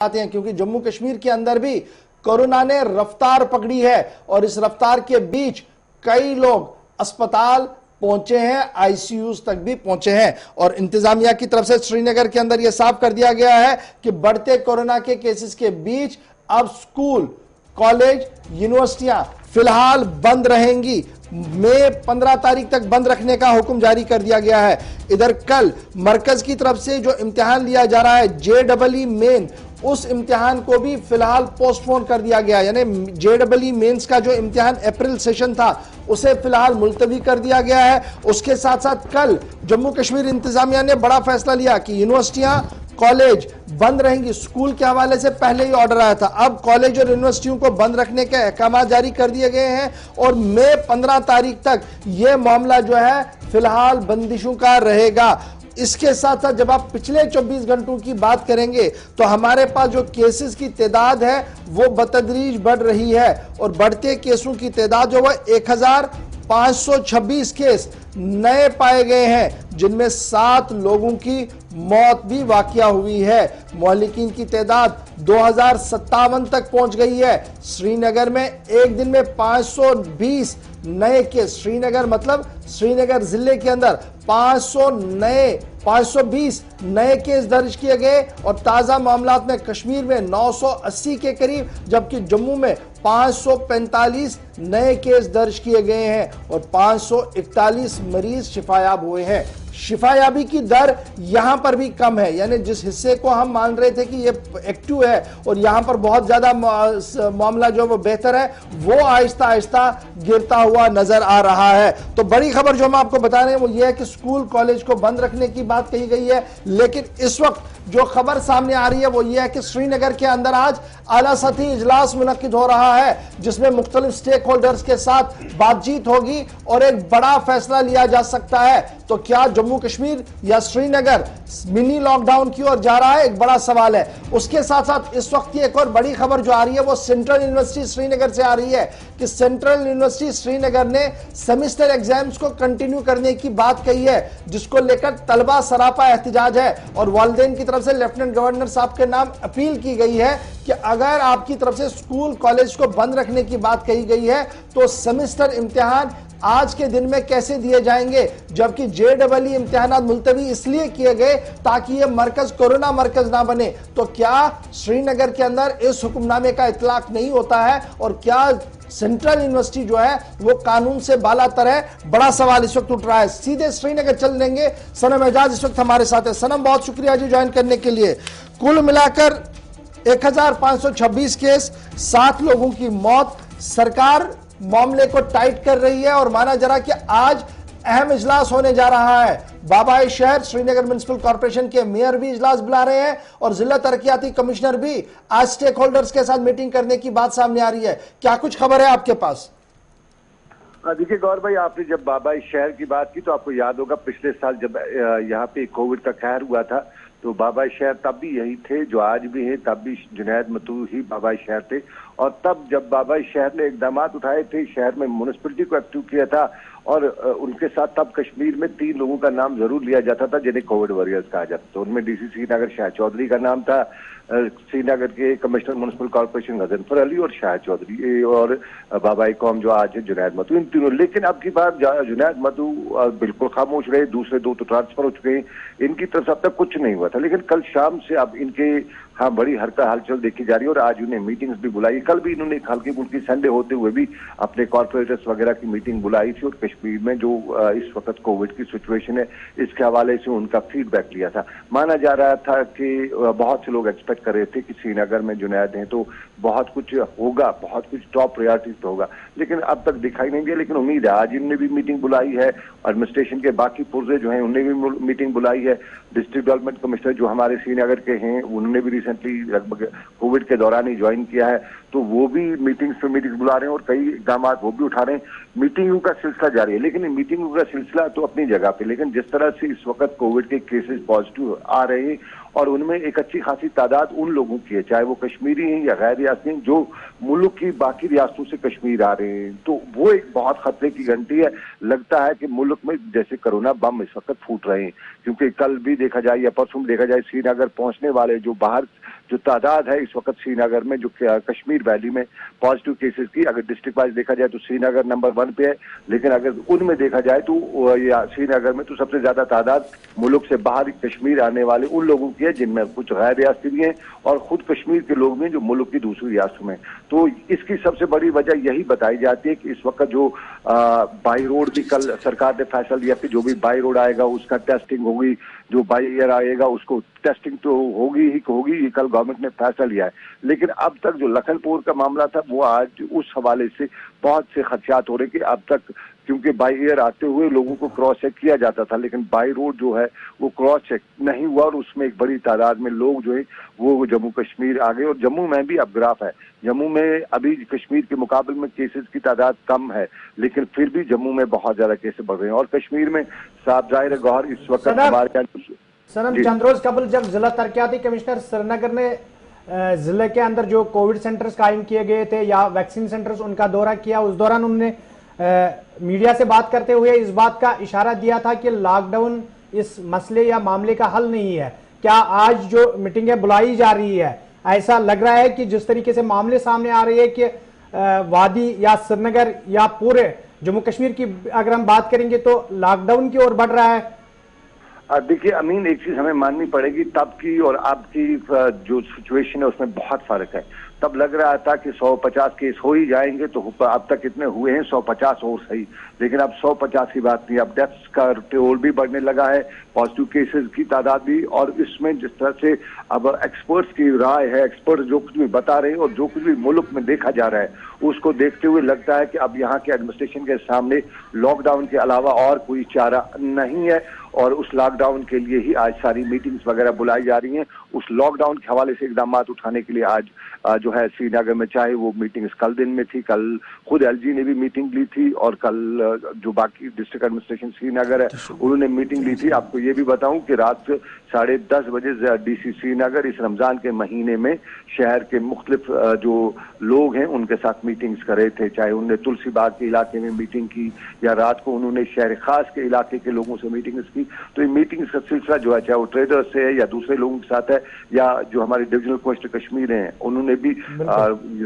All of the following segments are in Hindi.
आते हैं, क्योंकि जम्मू कश्मीर के अंदर भी कोरोना ने रफ्तार पकड़ी है और इस रफ्तार के बीच कई लोग अस्पताल पहुंचे हैं, आईसीयूज तक भी पहुंचे हैं। और इंतजामिया की तरफ से श्रीनगर के अंदर यह साफ कर दिया गया है कि बढ़ते कोरोना के केसेस के बीच अब स्कूल, कॉलेज, यूनिवर्सिटियां फिलहाल बंद रहेंगी। मई 15 तारीख तक बंद रखने का हुक्म जारी कर दिया गया है। इधर कल मरकज की तरफ से जो इम्तिहान लिया जा रहा है JEE मेन, उस इम्तिहान को भी फिलहाल पोस्टपोन कर दिया गया, यानी JEE मेंस का जो इम्तिहान अप्रैल सेशन था उसे फिलहाल मुलतवी कर दिया गया है। उसके साथ साथ कल जम्मू कश्मीर इंतजामिया ने बड़ा फैसला लिया कि यूनिवर्सिटियां, कॉलेज बंद रहेंगी। स्कूल के हवाले से पहले ही ऑर्डर आया था, अब कॉलेज और यूनिवर्सिटियों को बंद रखने के अहकाम जारी कर दिए गए हैं और मई 15 तारीख तक यह मामला जो है फिलहाल बंदिशों का रहेगा। इसके साथ साथ जब आप पिछले 24 घंटों की बात करेंगे तो हमारे पास जो केसेस की तादाद है वो बतदरीज बढ़ रही है और बढ़ते केसों की तादाद जो है 1526 केस नए पाए गए हैं, जिनमें 7 लोगों की मौत भी वाकया हुई है। मौलिकीन की तादाद 2057 तक पहुंच गई है। श्रीनगर में एक दिन में 520 नए केस, श्रीनगर मतलब श्रीनगर जिले के अंदर 520 नए केस दर्ज किए गए और ताजा मामलात में कश्मीर में 980 के करीब, जबकि जम्मू में 545 नए केस दर्ज किए गए हैं और 541 मरीज शिफायाब हुए हैं। शिफायाबी की दर यहां पर भी कम है, यानी जिस हिस्से को हम मान रहे थे कि ये एक्टिव है और यहां पर बहुत ज्यादा मामला जो वो बेहतर है, वो आहिस्ता आहिस्ता गिरता हुआ नजर आ रहा है। तो बड़ी खबर जो हम आपको बता रहे हैं वो ये है कि स्कूल कॉलेज को बंद रखने की बात कही गई है, लेकिन इस वक्त जो खबर सामने आ रही है वो ये है कि श्रीनगर के अंदर आज आला सतही इजलास मुनक्किद हो रहा है, जिसमें मुख्तलिफ स्टेक होल्डर्स के साथ बातचीत होगी और एक बड़ा फैसला लिया जा सकता है। तो क्या जम्मू कश्मीर या श्रीनगर मिनी लॉकडाउन की ओर जा रहा है, एक बड़ा सवाल है। उसके साथ साथ इस वक्त की एक और बड़ी खबर जो आ रही है वो सेंट्रल यूनिवर्सिटी श्रीनगर से आ रही है कि सेंट्रल यूनिवर्सिटी श्रीनगर ने सेमेस्टर एग्जाम्स को कंटिन्यू करने की बात कही है, जिसको लेकर तलबा सरापा एहतजाज है और वालिदैन की तरफ से लेफ्टिनेंट गवर्नर साहब के नाम अपील की गई है कि अगर आपकी तरफ से स्कूल कॉलेज को बंद रखने की बात कही गई है तो सेमेस्टर इम्तिहान आज के दिन में कैसे दिए जाएंगे, जबकि JEE इम्तिहान मुलतवी इसलिए किए गए ताकि ये मरकज कोरोना मरकज ना बने। तो क्या श्रीनगर के अंदर इस हुक्मनामे का इतलाक नहीं होता है और क्या सेंट्रल यूनिवर्सिटी जो है वो कानून से बालातर है? बड़ा सवाल इस वक्त उठ रहा है। सीधे श्रीनगर चल देंगे, सनम एजाज इस वक्त हमारे साथ है। सनम, बहुत शुक्रिया जी ज्वाइन करने के लिए। कुल मिलाकर 1526 केस, 7 लोगों की मौत। सरकार मामले को टाइट कर रही है और माना जा रहा कि आज अहम इजलास होने जा रहा है। बाबाई शहर श्रीनगर म्युनिसिपल कॉर्पोरेशन के मेयर भी इजलास बुला रहे हैं और जिला तरक्याती कमिश्नर भी आज स्टेक होल्डर्स के साथ मीटिंग करने की बात सामने आ रही है। क्या कुछ खबर है आपके पास? देखिए गौर भाई, आपने जब बाबाई शहर की बात की तो आपको याद होगा पिछले साल जब यहाँ पे कोविड का कहर हुआ था तो बाबाई शहर तब भी यही थे जो आज भी है, तब भी जुनैद मतू ही बाबाई शहर थे। और तब जब बाबाई शहर ने इकदाम उठाए थे, शहर में म्यूनिसिपलिटी को एक्टिव किया था और उनके साथ तब कश्मीर में 3 लोगों का नाम जरूर लिया जाता था जिन्हें कोविड वॉरियर्स कहा जाता था। उनमें DC श्रीनगर शाह चौधरी का नाम था, श्रीनगर के commissioner municipal corporation Ghazanfar Ali और शाह चौधरी और बाबाई कौम जो आज है जुनैद मतू, इन तीनों। लेकिन अब की बार जुनैद मतू बिल्कुल खामोश रहे, दूसरे 2 तो ट्रांसफर हो चुके हैं, इनकी तरफ से अब तक कुछ नहीं हुआ था। लेकिन कल शाम से अब इनके बड़ी हलचल देखी जा रही है और आज उन्हें मीटिंग्स भी बुलाई। कल भी इन्होंने हल्की फुल्की संडे होते हुए भी अपने कॉर्पोरेटर्स वगैरह की मीटिंग बुलाई थी और कश्मीर में जो इस वक्त कोविड की सिचुएशन है इसके हवाले से उनका फीडबैक लिया था। माना जा रहा था कि बहुत से लोग एक्सपेक्ट कर रहे थे कि श्रीनगर में जुनैद हैं तो बहुत कुछ होगा, बहुत कुछ टॉप प्रायोरिटीज तो होगा, लेकिन अब तक दिखाई नहीं दिया। लेकिन उम्मीद है आज इन्होंने भी मीटिंग बुलाई है, एडमिनिस्ट्रेशन के बाकी पुर्जे जो हैं उन्होंने भी मीटिंग बुलाई है। डिस्ट्रिक्ट डेवलपमेंट कमिश्नर जो हमारे श्रीनगर के हैं उन्होंने भी रिसेंटली लगभग कोविड के दौरान ही ज्वाइन किया है, तो वो भी मीटिंग्स बुला रहे हैं और कई इकदाम वो भी उठा रहे हैं। मीटिंगों का सिलसिला जारी है, लेकिन मीटिंगों का सिलसिला तो अपनी जगह पे, लेकिन जिस तरह से इस वक्त कोविड के केसेस पॉजिटिव आ रहे हैं और उनमें एक अच्छी खासी तादाद उन लोगों की है, चाहे वो कश्मीरी हैं या गैर रियासती हैं, जो मुल्क की बाकी रियासतों से कश्मीर आ रहे हैं, तो वो एक बहुत खतरे की घंटी है। लगता है कि मुल्क में जैसे कोरोना बम इस वक्त फूट रहे हैं, क्योंकि कल भी देखा जाए या परसों देखा जाए श्रीनगर पहुंचने वाले जो बाहर जो तादाद है इस वक्त श्रीनगर में, जो कश्मीर वैली में पॉजिटिव केसेस की, अगर डिस्ट्रिक्ट वाइज देखा जाए तो श्रीनगर नंबर 1 पे है, लेकिन अगर उनमें देखा जाए तो श्रीनगर में तो सबसे ज्यादा तादाद मुल्क से बाहर कश्मीर आने वाले उन लोगों की है, जिनमें कुछ गैर रियासती भी हैं और खुद कश्मीर के लोग भी जो मुल्क की दूसरी रियासतों में। तो इसकी सबसे बड़ी वजह यही बताई जाती है कि इस वक्त जो बाई रोड भी कल सरकार ने फैसला लिया कि जो भी बाई रोड आएगा उसका टेस्टिंग होगी, जो बाई एयर आएगा उसको टेस्टिंग तो होगी ही होगी, ये कल गवर्नमेंट ने फैसला लिया है। लेकिन अब तक जो लखनपुर का मामला था वो आज उस हवाले से बहुत से खदशात हो रहे कि अब तक क्योंकि बाई एयर आते हुए लोगों को क्रॉस चेक किया जाता था, लेकिन बाई रोड जो है वो क्रॉस चेक नहीं हुआ और उसमें एक बड़ी तादाद में लोग जो है वो जम्मू कश्मीर आ गए। और जम्मू में भी अब ग्राफ है, जम्मू में अभी कश्मीर के मुकाबले में केसेस की तादाद कम है, लेकिन फिर भी जम्मू में बहुत ज्यादा केसेस बढ़ रहे हैं। और कश्मीर में साफ जाहिर है गौहर इस वक्त हमारे सनम चंद रोज कबल जब जिला तरक्याती कमिश्नर श्रीनगर ने जिले के अंदर जो कोविड सेंटर्स कायम किए गए थे या वैक्सीन सेंटर्स उनका दौरा किया, उस दौरान उन्होंने मीडिया से बात करते हुए इस बात का इशारा दिया था कि लॉकडाउन इस मसले या मामले का हल नहीं है। क्या आज जो मीटिंगें बुलाई जा रही है, ऐसा लग रहा है कि जिस तरीके से मामले सामने आ रहे हैं कि वादी या श्रीनगर या पूरे जम्मू कश्मीर की अगर हम बात करेंगे तो लॉकडाउन की ओर बढ़ रहा है? देखिए अमीन, एक चीज हमें माननी पड़ेगी, तब की और अब की जो सिचुएशन है उसमें बहुत फर्क है। तब लग रहा था कि 150 केस हो ही जाएंगे, तो अब तक कितने हुए हैं 150 और सही, लेकिन अब 150 की बात नहीं, अब डेथ्स का टोल भी बढ़ने लगा है, पॉजिटिव केसेस की तादाद भी। और इसमें जिस तरह से अब एक्सपर्ट्स की राय है, एक्सपर्ट जो कुछ भी बता रहे हैं और जो कुछ भी मुल्क में देखा जा रहा है उसको देखते हुए लगता है कि अब यहाँ के एडमिनिस्ट्रेशन के सामने लॉकडाउन के अलावा और कोई चारा नहीं है और उस लॉकडाउन के लिए ही आज सारी मीटिंग्स वगैरह बुलाई जा रही हैं। उस लॉकडाउन के हवाले से इकदाम उठाने के लिए आज जो है श्रीनगर में, चाहे वो मीटिंग्स कल दिन में थी, कल खुद एलजी ने भी मीटिंग ली थी और कल जो बाकी डिस्ट्रिक्ट एडमिनिस्ट्रेशन श्रीनगर है उन्होंने मीटिंग ली थी। आपको ये भी बताऊं कि रात 10:30 बजे डीसी श्रीनगर इस रमजान के महीने में शहर के मुख्तलिफ जो लोग हैं उनके साथ मीटिंग्स कर रहे थे, चाहे उन्होंने तुलसी बाग के इलाके में मीटिंग की या रात को उन्होंने शहर खास के इलाके के लोगों से मीटिंग्स की। तो ये मीटिंग्स का सिलसिला जो है, चाहे वो ट्रेडर्स से है या दूसरे लोगों के साथ है या जो हमारे डिविजनल कमिश्नर कश्मीर हैं, उन्होंने भी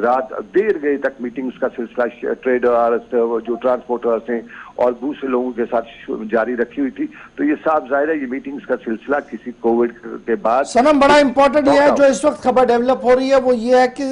रात देर गए तक मीटिंग्स का सिलसिला ट्रेडर्स, जो ट्रांसपोर्टर्स हैं और दूसरे लोगों के साथ जारी रखी हुई थी। तो ये साफ जाहिर है ये मीटिंग्स का सिलसिला किसी कोविड के बाद। सनम, बड़ा इंपॉर्टेंट ये है जो इस वक्त खबर डेवलप हो रही है वो ये है कि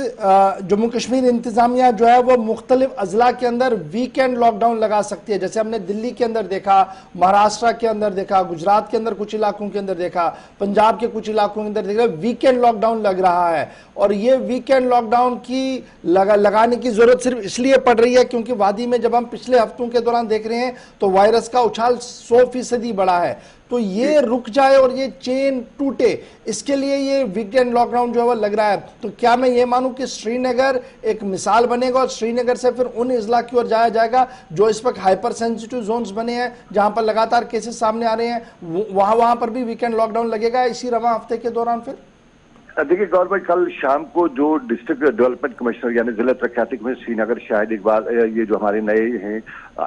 जम्मू कश्मीर इंतजामिया जो है वो मुख्तलिफ अजला के अंदर वीकेंड लॉकडाउन लगा सकती है। जैसे हमने दिल्ली के अंदर देखा, महाराष्ट्र के अंदर देखा, गुजरात के अंदर कुछ इलाकों के अंदर देखा, पंजाब के कुछ इलाकों के अंदर देखा, वीकेंड लॉकडाउन लग रहा है। और ये वीकेंड लॉकडाउन की लगाने की जरूरत सिर्फ इसलिए पड़ रही है क्योंकि वादी में जब हम पिछले हफ्तों के दौरान देख रहे हैं तो वायरस का उछाल 100% बढ़ा है। तो ये रुक जाए और ये चेन टूटे, इसके लिए ये वीकेंड लॉकडाउन जो है वो लग रहा है। तो क्या मैं ये मानूं कि श्रीनगर एक मिसाल बनेगा और श्रीनगर से फिर उन इजला की ओर जाया जाएगा जो इस वक्त हाइपर सेंसिटिव जोन्स बने हैं, जहां पर लगातार केसेस सामने आ रहे हैं, वहां पर भी वीकेंड लॉकडाउन लगेगा इसी रवा हफ्ते के दौरान? फिर देखिए गौर भाई, कल शाम को जो डिस्ट्रिक्ट डेवलपमेंट कमिश्नर यानी जिला तरक्याती कमिश्नर श्रीनगर, शायद एक बार ये जो हमारे नए हैं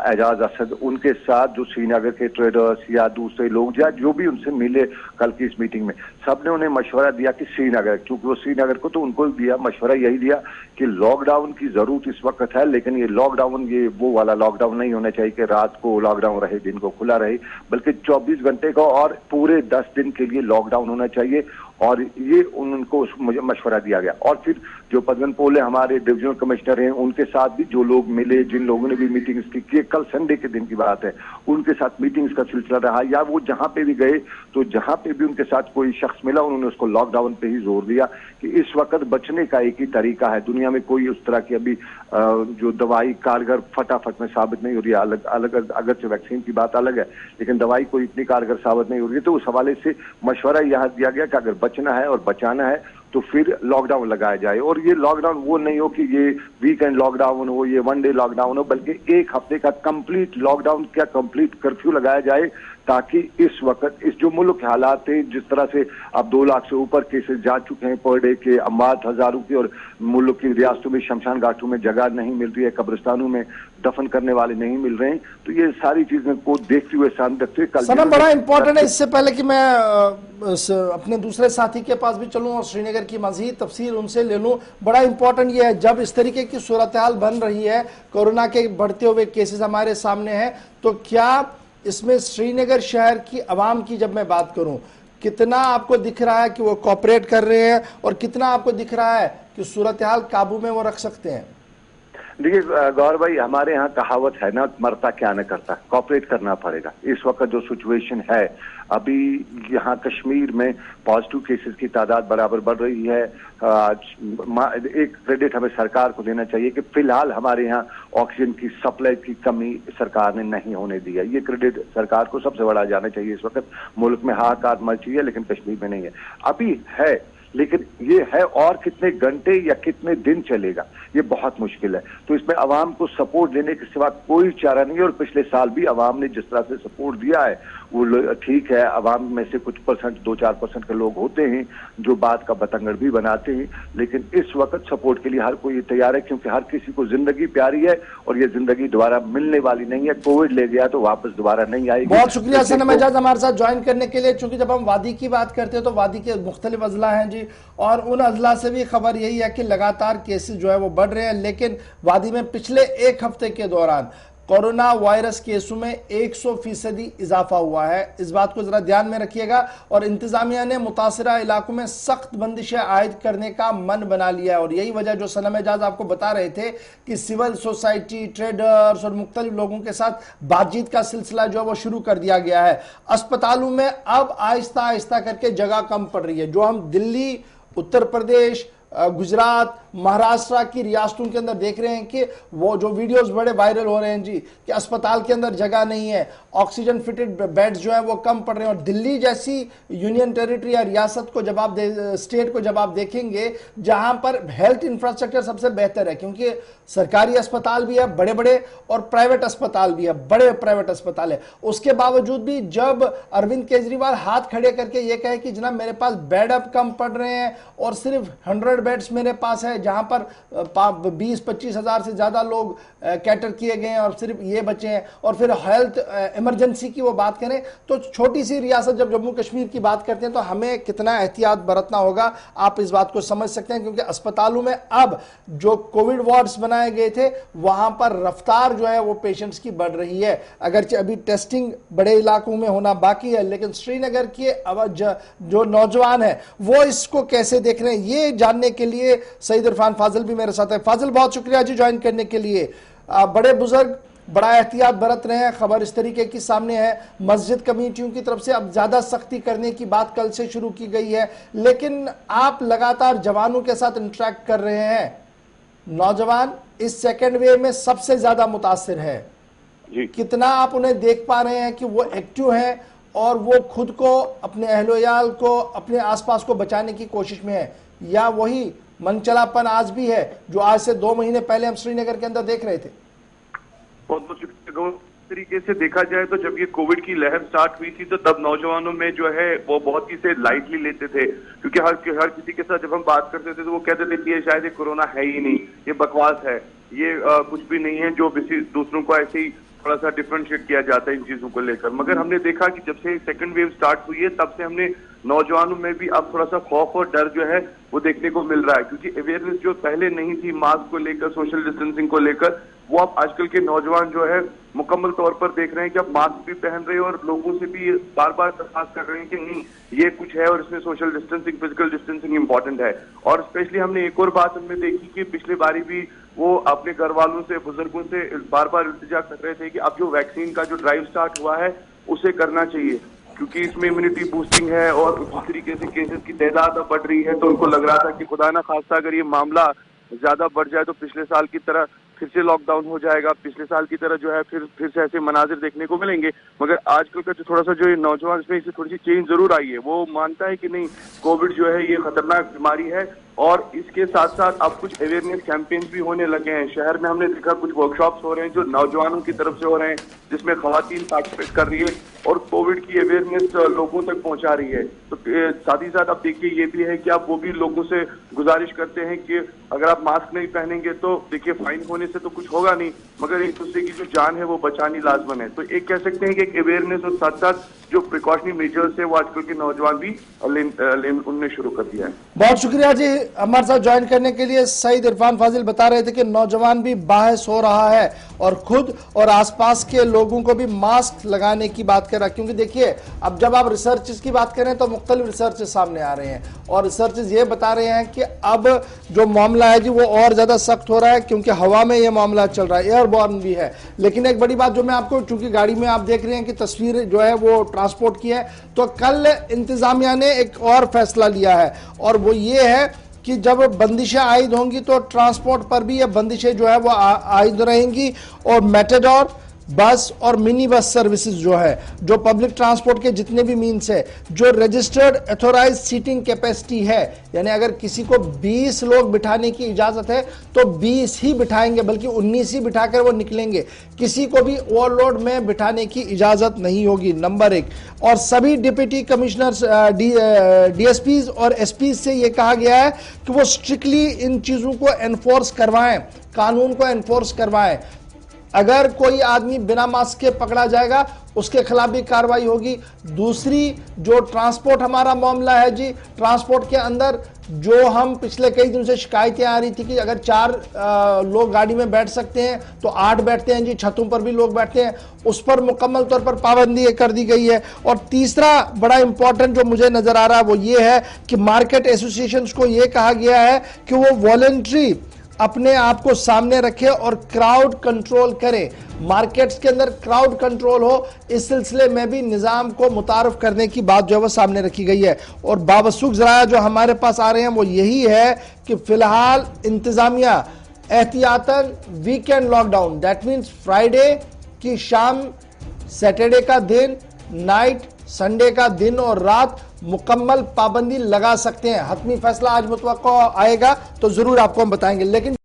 एजाज असद, उनके साथ जो श्रीनगर के ट्रेडर्स या दूसरे लोग या जो भी उनसे मिले कल की इस मीटिंग में, सबने उन्हें मशवरा दिया कि श्रीनगर, क्योंकि वो श्रीनगर को तो उनको दिया मशवरा यही दिया कि लॉकडाउन की जरूरत इस वक्त है, लेकिन ये लॉकडाउन ये वो वाला लॉकडाउन नहीं होना चाहिए कि रात को लॉकडाउन रहे दिन को खुला रहे, बल्कि 24 घंटे का और पूरे 10 दिन के लिए लॉकडाउन होना चाहिए। और ये उनको मशवरा दिया गया। और फिर जो पदमनपोले हमारे डिविजनल कमिश्नर हैं उनके साथ भी जो लोग मिले, जिन लोगों ने भी मीटिंग्स की, कल संडे के दिन की बात है, उनके साथ मीटिंग्स का सिलसिला रहा, या वो जहां पे भी गए तो जहां पे भी उनके साथ कोई शख्स मिला उन्होंने उसको लॉकडाउन पे ही जोर दिया कि इस वक्त बचने का एक ही तरीका है। दुनिया में कोई उस तरह की अभी जो दवाई कारगर फटाफट में साबित नहीं हो रही है, अलग अगर से वैक्सीन की बात अलग है, लेकिन दवाई कोई इतनी कारगर साबित नहीं हो रही है। तो उस हवाले से मशवरा यह दिया गया कि अगर बचना है और बचाना है तो फिर लॉकडाउन लगाया जाए। और ये लॉकडाउन वो नहीं हो कि ये वीकेंड लॉकडाउन हो, ये वन डे लॉकडाउन हो, बल्कि एक हफ्ते का कंप्लीट लॉकडाउन, क्या कंप्लीट कर्फ्यू लगाया जाए ताकि इस वक्त इस जो मुल्क के हालात थे, जिस तरह से अब 2 लाख से ऊपर केसेस जा चुके हैं पर डे के, अमवात हजारों की, और मुल्क की रियासतों में शमशान घाटों में जगह नहीं मिल रही है, कब्रिस्तानों में दफन करने वाले नहीं मिल रहे हैं, तो ये सारी चीजें को देखते हुए सामने रखते हुए सनम बड़ा इंपॉर्टेंट है। इससे पहले कि मैं अपने दूसरे साथी के पास भी चलूं और श्रीनगर की मजीद तफसील उनसे ले लूं, बड़ा इंपॉर्टेंट ये है, जब इस तरीके की सूरत हाल बन रही है, कोरोना के बढ़ते हुए केसेस हमारे सामने हैं, तो क्या इसमें श्रीनगर शहर की आवाम की जब मैं बात करूं, कितना आपको दिख रहा है कि वो कोऑपरेट कर रहे हैं और कितना आपको दिख रहा है कि सूरत हाल काबू में वो रख सकते हैं? देखिए गौर भाई, हमारे यहाँ कहावत है ना, मरता क्या न करता, कॉपरेट करना पड़ेगा। इस वक्त जो सिचुएशन है, अभी यहाँ कश्मीर में पॉजिटिव केसेस की तादाद बराबर बढ़ रही है। एक क्रेडिट हमें सरकार को देना चाहिए कि फिलहाल हमारे यहाँ ऑक्सीजन की सप्लाई की कमी सरकार ने नहीं होने दी है। ये क्रेडिट सरकार को सबसे बड़ा जाना चाहिए। इस वक्त मुल्क में हाहाकार मची है, लेकिन कश्मीर में नहीं है। अभी है, लेकिन ये है और कितने घंटे या कितने दिन चलेगा, ये बहुत मुश्किल है। तो इसमें अवाम को सपोर्ट देने के सिवा कोई चारा नहीं है। और पिछले साल भी अवाम ने जिस तरह से सपोर्ट दिया है वो ठीक है। अवाम में से कुछ परसेंट, 2-4% के लोग होते हैं जो बात का बतंगड़ भी बनाते हैं, लेकिन इस वक्त सपोर्ट के लिए हर कोई तैयार है, क्योंकि हर किसी को जिंदगी प्यारी है और ये जिंदगी दोबारा मिलने वाली नहीं है। कोविड ले गया तो वापस दोबारा नहीं आएगी। बहुत शुक्रिया सनम एजाज हमारे साथ ज्वाइन करने के लिए। चूंकि जब हम वादी की बात करते हैं तो वादी के मुख्तलिफ अजला हैं जी, और उन अजला से भी खबर यही है कि लगातार केसेस जो है वो बढ़ रहे हैं, लेकिन वादी में पिछले एक हफ्ते के दौरान कोरोना वायरस केसों में 100% इजाफा हुआ है। इस बात को जरा ध्यान में रखिएगा। और इंतजामिया ने मुतासरा इलाकों में सख्त बंदिशें आयद करने का मन बना लिया है। और यही वजह जो सनम एजाज आपको बता रहे थे कि सिविल सोसाइटी, ट्रेडर्स और मुख्तलिफ लोगों के साथ बातचीत का सिलसिला जो है वो शुरू कर दिया गया है। अस्पतालों में अब आहिस्ता आहिस्ता करके जगह कम पड़ रही है। जो हम दिल्ली, उत्तर प्रदेश, गुजरात, महाराष्ट्र की रियासतों के अंदर देख रहे हैं कि वो जो वीडियोस बड़े वायरल हो रहे हैं जी, कि अस्पताल के अंदर जगह नहीं है, ऑक्सीजन फिटेड बेड्स जो है वो कम पड़ रहे हैं। और दिल्ली जैसी यूनियन टेरिटरी या रियासत को जब आप स्टेट को जब आप देखेंगे जहां पर हेल्थ इंफ्रास्ट्रक्चर सबसे बेहतर है, क्योंकि सरकारी अस्पताल भी है बड़े बड़े और प्राइवेट अस्पताल भी है, बड़े प्राइवेट अस्पताल है, उसके बावजूद भी जब अरविंद केजरीवाल हाथ खड़े करके ये कहे कि जनाब मेरे पास बेड अब कम पड़ रहे हैं और सिर्फ 100 बेड्स मेरे पास है, जहां पर 20-25 हजार से ज्यादा लोग कैटर किए गए हैं और सिर्फ ये बचे हैं, और फिर हेल्थ इमरजेंसी की वो बात करें, तो छोटी सी रियासत जब जम्मू कश्मीर की बात करते हैं तो हमें कितना एहतियात बरतना होगा, आप इस बात को समझ सकते हैं। क्योंकि अस्पतालों में अब जो कोविड वार्ड्स बनाए गए थे वहां पर रफ्तार जो है वो पेशेंट्स की बढ़ रही है। अगरचे अभी टेस्टिंग बड़े इलाकों में होना बाकी है, लेकिन श्रीनगर के जो नौजवान है वो इसको कैसे देख रहे हैं, ये जानने के लिए सईद इरफान फाजिल भी मेरे साथ है। फाजिल, बहुत शुक्रिया जी ज्वाइन करने के लिए। बड़े बुजुर्ग बड़ा एहतियात बरत रहे हैं, खबर इस तरीके की सामने है। मस्जिद कमेटियों की तरफ से अब ज्यादा सख्ती करने की बात कल से शुरू की गई है, लेकिन आप लगातार जवानों के साथ इंटरेक्ट कर रहे हैं। नौजवान इस सेकेंड वेव में सबसे ज्यादा मुतासिर है जी। कितना आप उन्हें देख पा रहे हैं कि वो एक्टिव हैं और वो खुद को, अपने अहलोयाल को, अपने आसपास को बचाने की कोशिश में है, या वही मनचलापन आज भी है जो आज से 2 महीने पहले हम श्रीनगर के अंदर देख रहे थे? बहुत तरीके से देखा जाए तो जब ये कोविड की लहर स्टार्ट हुई थी तो तब नौजवानों में जो है वो बहुत ही से लाइटली लेते थे, क्योंकि हर किसी के साथ जब हम बात करते थे तो वो कहते थे कि ये शायद ये कोरोना है ही नहीं, ये बकवास है, ये कुछ भी नहीं है, जो दूसरों को ऐसे ही थोड़ा सा डिफरेंशिएट किया जाता है इन चीजों को लेकर। मगर हमने देखा कि जब से सेकंड वेव स्टार्ट हुई है तब से हमने नौजवानों में भी अब थोड़ा सा खौफ और डर जो है वो देखने को मिल रहा है, क्योंकि अवेयरनेस जो पहले नहीं थी मास्क को लेकर, सोशल डिस्टेंसिंग को लेकर, वो अब आजकल के नौजवान जो है मुकम्मल तौर पर देख रहे हैं कि अब मास्क भी पहन रहे हैं और लोगों से भी बार बार दरखास्त कर रहे हैं कि नहीं ये कुछ है और इसमें social distancing, physical distancing important है। और स्पेशली हमने एक और बात हमने देखी कि पिछले बारी भी वो अपने घर वालों से, बुजुर्गों से बार बार इल्तिजा कर रहे थे कि अब जो वैक्सीन का जो ड्राइव स्टार्ट हुआ है उसे करना चाहिए, क्योंकि इसमें इम्यूनिटी बूस्टिंग है और उस तरीके से केसेस की तादाद अब बढ़ रही है। तो उनको लग रहा था कि खुदा ना खास्ता अगर ये मामला ज्यादा बढ़ जाए तो पिछले साल की तरह फिर से लॉकडाउन हो जाएगा, पिछले साल की तरह जो है फिर से ऐसे मनाजिर देखने को मिलेंगे। मगर आजकल का जो थोड़ा सा जो ये नौजवान, इसमें इसे थोड़ी सी चेंज जरूर आई है। वो मानता है कि नहीं, कोविड जो है ये खतरनाक बीमारी है और इसके साथ साथ अब कुछ अवेयरनेस कैंपेन्स भी होने लगे हैं। शहर में हमने देखा कुछ वर्कशॉप्स हो रहे हैं जो नौजवानों की तरफ से हो रहे हैं, जिसमें खवातीन पार्टिसिपेट कर रही है और कोविड की अवेयरनेस लोगों तक पहुंचा रही है। तो साथ ही साथ आप देखिए ये भी है कि आप वो भी लोगों से गुजारिश करते हैं कि अगर आप मास्क नहीं पहनेंगे तो देखिए फाइन होने से तो कुछ होगा नहीं, मगर एक दूसरे की जो जान है वो बचानी लाजमन है। तो एक कह सकते हैं कि एक अवेयरनेस और साथ साथ जो प्रिकॉशनरी मेजर्स है वो आजकल के नौजवान भी उनने शुरू कर दिया है। बहुत शुक्रिया जी हमारे साथ ज्वाइन करने के लिए। सईद इरफान फाजिल बता रहे थे कि नौजवान भी बाहस हो रहा है और खुद और आसपास के लोगों को भी मास्क लगाने की बात कर रहा है, क्योंकि देखिए अब जब आप रिसर्च की बात करें तो मुख्तलिफ रिसर्च सामने आ रहे हैं और रिसर्च ये बता रहे हैं कि अब जो मामला है जी वो और ज्यादा सख्त हो रहा है, क्योंकि हवा में ये मामला चल रहा है, एयरबॉर्न भी है। लेकिन एक बड़ी बात जो मैं आपको, चूंकि गाड़ी में आप देख रहे हैं कि तस्वीर जो है वो ट्रांसपोर्ट की है, तो कल इंतजामिया ने एक और फैसला लिया है और वो ये है कि जब बंदिशें आयद होंगी तो ट्रांसपोर्ट पर भी ये बंदिशें जो है वो आयद रहेंगी और मेटाडोर, बस और मिनी बस सर्विसेज जो है, जो पब्लिक ट्रांसपोर्ट के जितने भी मीन्स है, जो रजिस्टर्ड एथोराइज सीटिंग कैपेसिटी है, यानी अगर किसी को 20 लोग बिठाने की इजाजत है तो 20 ही बिठाएंगे, बल्कि 19 ही बिठाकर वो निकलेंगे। किसी को भी ओवरलोड में बिठाने की इजाजत नहीं होगी, नंबर 1। और सभी डिप्टी कमिश्नर्स, डीएसपीज और एसपीज से यह कहा गया है कि वो स्ट्रिक्टली इन चीजों को एनफोर्स करवाएं, कानून को एनफोर्स करवाएं। अगर कोई आदमी बिना मास्क के पकड़ा जाएगा उसके खिलाफ भी कार्रवाई होगी। दूसरी, जो ट्रांसपोर्ट हमारा मामला है जी, ट्रांसपोर्ट के अंदर जो हम पिछले कई दिनों से शिकायतें आ रही थी कि अगर 4 लोग गाड़ी में बैठ सकते हैं तो 8 बैठते हैं जी, छतों पर भी लोग बैठते हैं, उस पर मुकम्मल तौर पर पाबंदी कर दी गई है। और तीसरा बड़ा इंपॉर्टेंट जो मुझे नजर आ रहा है वो ये है कि मार्केट एसोसिएशंस को यह कहा गया है कि वो वॉलंटरी अपने आप को सामने रखे और क्राउड कंट्रोल करे, मार्केट्स के अंदर क्राउड कंट्रोल हो, इस सिलसिले में भी निजाम को मुतारफ करने की बात जो है वो सामने रखी गई है। और बावसूख जराया जो हमारे पास आ रहे हैं वो यही है कि फिलहाल इंतजामिया एहतियातन weekend lockdown, that means Friday की शाम, सैटरडे का दिन, नाइट, संडे का दिन और रात मुकम्मल पाबंदी लगा सकते हैं। हतमी फैसला आज मुतवक्को आएगा तो जरूर आपको हम बताएंगे। लेकिन